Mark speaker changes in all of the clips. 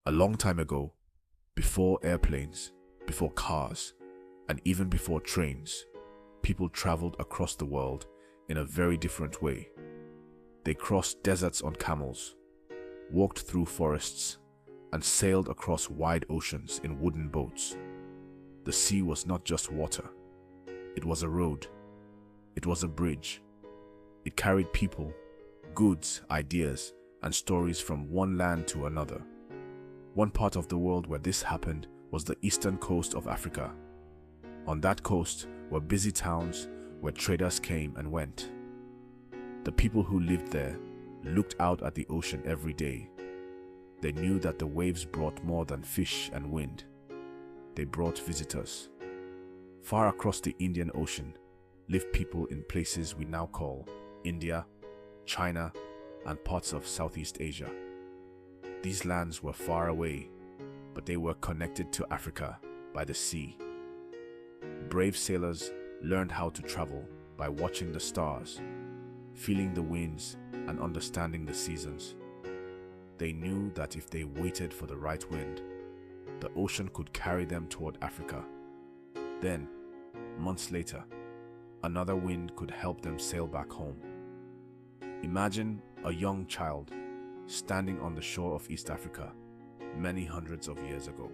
Speaker 1: A long time ago, before airplanes, before cars, and even before trains, people traveled across the world in a very different way. They crossed deserts on camels, walked through forests, and sailed across wide oceans in wooden boats. The sea was not just water. It was a road. It was a bridge. It carried people, goods, ideas, and stories from one land to another. One part of the world where this happened was the eastern coast of Africa. On that coast were busy towns where traders came and went. The people who lived there looked out at the ocean every day. They knew that the waves brought more than fish and wind. They brought visitors. Far across the Indian Ocean lived people in places we now call India, China, and parts of Southeast Asia. These lands were far away, but they were connected to Africa by the sea. Brave sailors learned how to travel by watching the stars, feeling the winds, and understanding the seasons. They knew that if they waited for the right wind, the ocean could carry them toward Africa. Then, months later, another wind could help them sail back home. Imagine a young child standing on the shore of East Africa many hundreds of years ago.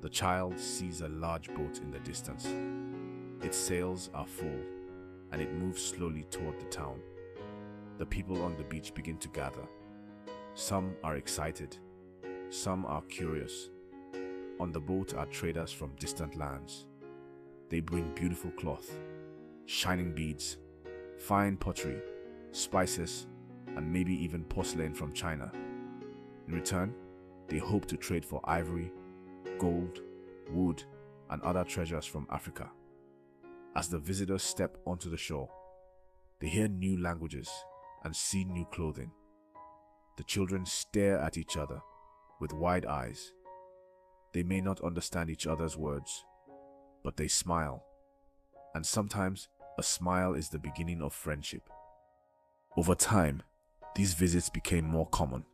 Speaker 1: The child sees a large boat in the distance. Its sails are full, and it moves slowly toward the town. The people on the beach begin to gather. Some are excited. Some are curious. On the boat are traders from distant lands. They bring beautiful cloth, shining beads, fine pottery, spices, and maybe even porcelain from China. In return, they hope to trade for ivory, gold, wood, and other treasures from Africa. As the visitors step onto the shore, they hear new languages and see new clothing. The children stare at each other with wide eyes. They may not understand each other's words, but they smile. And sometimes a smile is the beginning of friendship. Over time, these visits became more common.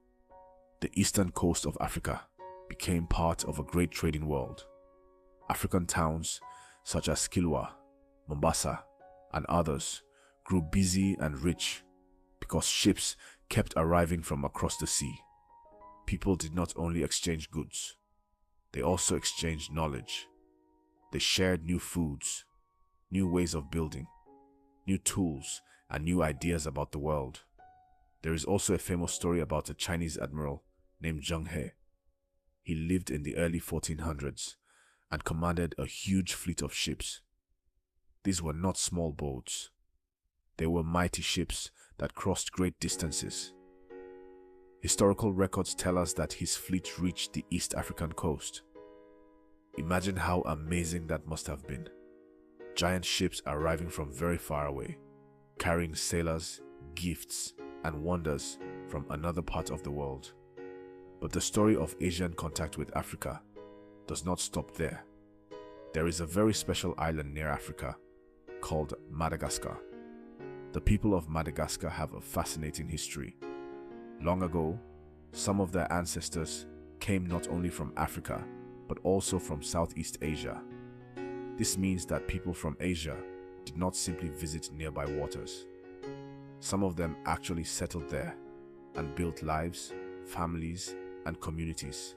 Speaker 1: The eastern coast of Africa became part of a great trading world. African towns such as Kilwa, Mombasa, and others grew busy and rich because ships kept arriving from across the sea. People did not only exchange goods, they also exchanged knowledge. They shared new foods, new ways of building, new tools, and new ideas about the world. There is also a famous story about a Chinese admiral named Zheng. He lived in the early 1400s and commanded a huge fleet of ships. These were not small boats. They were mighty ships that crossed great distances. Historical records tell us that his fleet reached the East African coast. Imagine how amazing that must have been. Giant ships arriving from very far away, carrying sailors, gifts, and wonders from another part of the world. But the story of Asian contact with Africa does not stop there. There is a very special island near Africa called Madagascar. The people of Madagascar have a fascinating history. Long ago, some of their ancestors came not only from Africa, but also from Southeast Asia. This means that people from Asia did not simply visit nearby waters. Some of them actually settled there and built lives, families, and communities.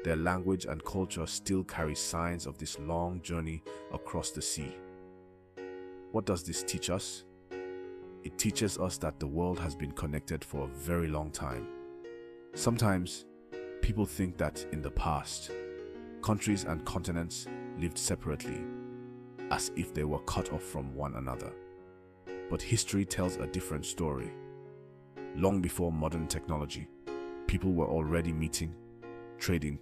Speaker 1: Their language and culture still carry signs of this long journey across the sea. What does this teach us? It teaches us that the world has been connected for a very long time. Sometimes, people think that in the past, countries and continents lived separately, as if they were cut off from one another. But history tells a different story. Long before modern technology, people were already meeting, trading,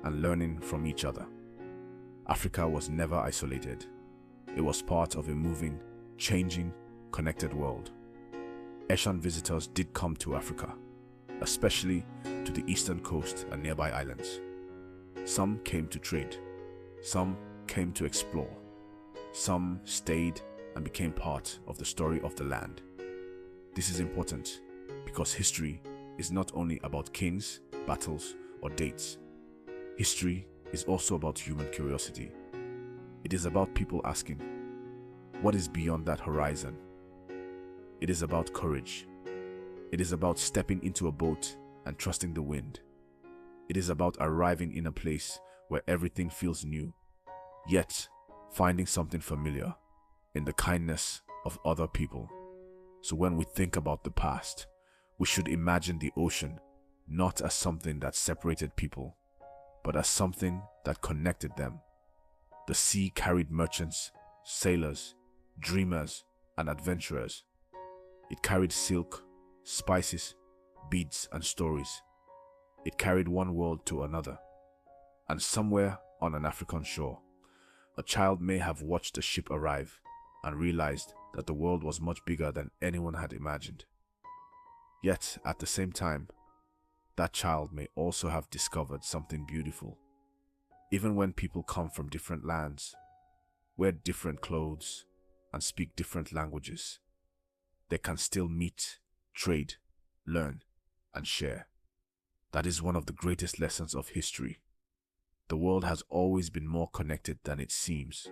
Speaker 1: and learning from each other. Africa was never isolated. It was part of a moving, changing, connected world. Asian visitors did come to Africa, especially to the eastern coast and nearby islands. Some came to trade, some came to explore, some stayed and became part of the story of the land. This is important because history is not only about kings, battles, or dates. History is also about human curiosity. It is about people asking, what is beyond that horizon? It is about courage. It is about stepping into a boat and trusting the wind. It is about arriving in a place where everything feels new, yet finding something familiar in the kindness of other people. So when we think about the past, we should imagine the ocean not as something that separated people, but as something that connected them. The sea carried merchants, sailors, dreamers, and adventurers. It carried silk, spices, beads, and stories. It carried one world to another. And somewhere on an African shore, a child may have watched a ship arrive and realized that the world was much bigger than anyone had imagined. Yet, at the same time, that child may also have discovered something beautiful. Even when people come from different lands, wear different clothes, and speak different languages, they can still meet, trade, learn, and share. That is one of the greatest lessons of history. The world has always been more connected than it seems,